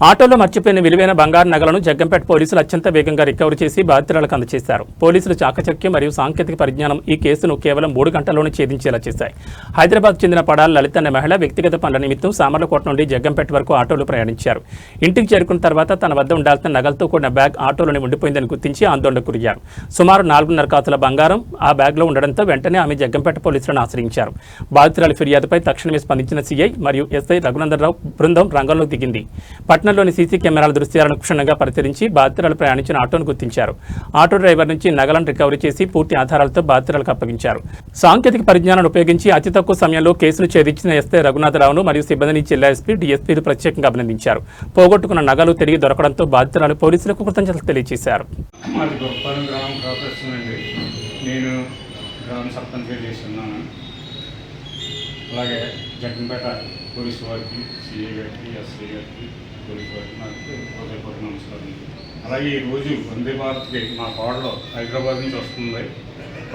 ఆటోలో మర్చిపోయిన విలువైన బంగారు నగలను జగ్గంపేట పోలీసులు అత్యంత వేగంగా రికవరీ చేసి బాధితులకు అందజేశారు. పోలీసులు చాకచక్యం మరియు సాంకేతిక పరిజ్ఞానం ఈ కేసును కేవలం 3 గంటల్లోనే ఛేదించేలా చేశాయి. హైదరాబాద్ చెందిన పడాల లలిత అనే మహిళ వ్యక్తిగత పనుల నిమిత్తం సామర్లకోట నుండి జగ్గంపేట వరకు ఆటోలో ప్రయాణించారు. ఇంటికి చేరుకున్న తర్వాత తన వద్ద ఉండాల్సిన నగలతో కూడిన బ్యాగ్ ఆటోలోనే ఉండిపోయిందని గుర్తించి ఆందోళనకు గురయ్యారు. సుమారు 4.5 కాసుల బంగారం ఆ బ్యాగ్లో ఉండడంతో వెంటనే ఆమె జగ్గంపేట పోలీసులను ఆశ్రయించారు. బాధితురాలి ఫిర్యాదుపై తక్షణమే స్పందించిన సీఐ మరియు ఎస్ఐ రఘునందనరావు బృందం రంగంలోకి దిగింది. పట్టణంలోని సీసీ కెమెరాల దృశ్యాలను క్షుణ్ణంగా పరిశీలించి బాధితురాలు ప్రయాణించిన ఆటోను గుర్తించారు. ఆటో డ్రైవర్ నుంచి నగలను రికవరీ చేసి పూర్తి ఆధారాలతో బాధితురాలకు అప్పగించారు. సాంకేతిక పరిజ్ఞానాన్ని ఉపయోగించి అతి తక్కువ సమయంలో కేసును ఛేదించిన ఎస్ఐ రఘునాథరావును మరియు సిబ్బందిని జిల్లా ఎస్పీ డీఎస్పీలు ప్రత్యేకంగా అభినందించారు. పోగొట్టుకున్న నగలు తిరిగి దొరకడంతో బాధితురాలు పోలీసులకు కృతజ్ఞతలు తెలియజేశారు. అలాగే జగ్గంపేట పోలీసు వారికి, సిఐ గారికి, ఎస్ఐ గారికి, పోలీసు వారికి నాకు హృదయపూర్వక నమస్కారం. అలాగే ఈరోజు వందే భారత్కి మా కోడలో హైదరాబాద్ నుంచి వస్తుంది.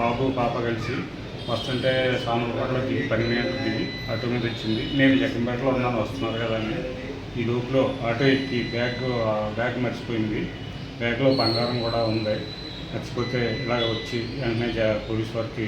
బాబు పాప కలిసి వస్తుంటే సామర్లకోటలో దిగి 12 గంటలకు దిగి ఆటో మీద వచ్చింది. నేను జగ్గంపేటలో ఉన్నాను, వస్తున్నారు కదా అని ఈ లోపులో ఆటో ఎక్కి బ్యాగ్ మర్చిపోయింది. బ్యాగ్లో బంగారం కూడా ఉంది. మర్చిపోతే ఇలాగ వచ్చి వెంటనే పోలీసు వారికి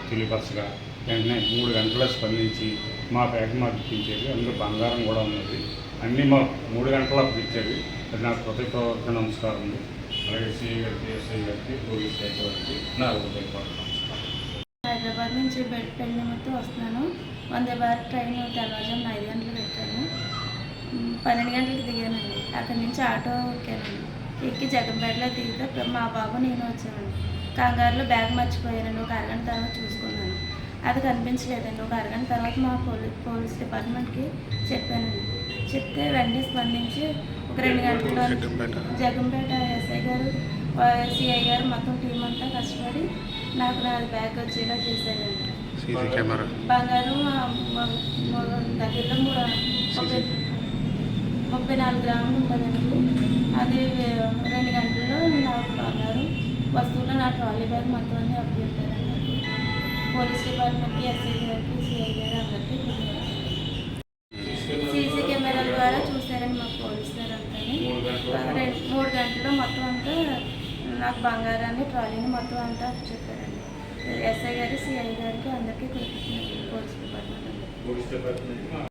తెలియపరచగా వెంటనే 3 గంటల్లో స్పందించి మా బ్యాగ్ మాకు ఇప్పించేది. అందులో బంగారం కూడా ఉన్నది. అన్నీ మాకు 3 గంటలు అప్పించేది. అది నాకు హృదయపూర్వక నమస్కారం ఉంది. అలాగే సిఐ గారికి, ఎస్ఐ గారికి, పోలీస్ శాఖ వారికి నా హృదయపూర్వక నమస్కారం. హైదరాబాద్ నుంచి పెళ్లి నిమిత్తం వస్తున్నాను. వందే భారత్ ట్రైన్ తెల్లవారుజామున 5 గంటలకు పెట్టాను. 12 గంటలకు దిగానండి. అక్కడి నుంచి ఆటో ఎక్కానండి. ఎక్కి జగ్గంపేటలో దిగితే మా బాబు నేను వచ్చానండి. కంగారులో బ్యాగ్ మర్చిపోయానండి. ఒక అరగంట తర్వాత చూసుకున్నాను, అది కనిపించలేదండి. ఒక అరగంట తర్వాత మా పోలీస్ డిపార్ట్మెంట్కి చెప్పానండి. చెప్తే వెంటనే స్పందించి ఒక 2 గంటల్లో జగ్గంపేట ఎస్ఐ గారు, సిఐ గారు మొత్తం టీం అంతా కష్టపడి నాకు నా బ్యాగ్ వచ్చేలా చేశారండి. బంగారం దగ్గరలో 34 గ్రాములు ఉంటుందండి. అది 2 గంటల్లో నాకు బంగారం వస్తువులు నా ట్రాలీ బ్యాగ్ మొత్తం అన్నీ అప్పచెప్పారండి. పోలీస్ డిపార్ట్మెంట్కి, ఎస్ఐ గారికి, సిఐ గారు అందరికీ సీసీ కెమెరాల ద్వారా చూశారండి మా పోలీస్ గారు అంతా. 3 గంటల్లో మొత్తం అంతా నాకు బంగారాన్ని ట్రాలీని మొత్తం అంతా చెప్పారండి. ఎస్ఐ గారు, సిఐ గారికి అందరికీ పోలీస్ డిపార్ట్మెంట్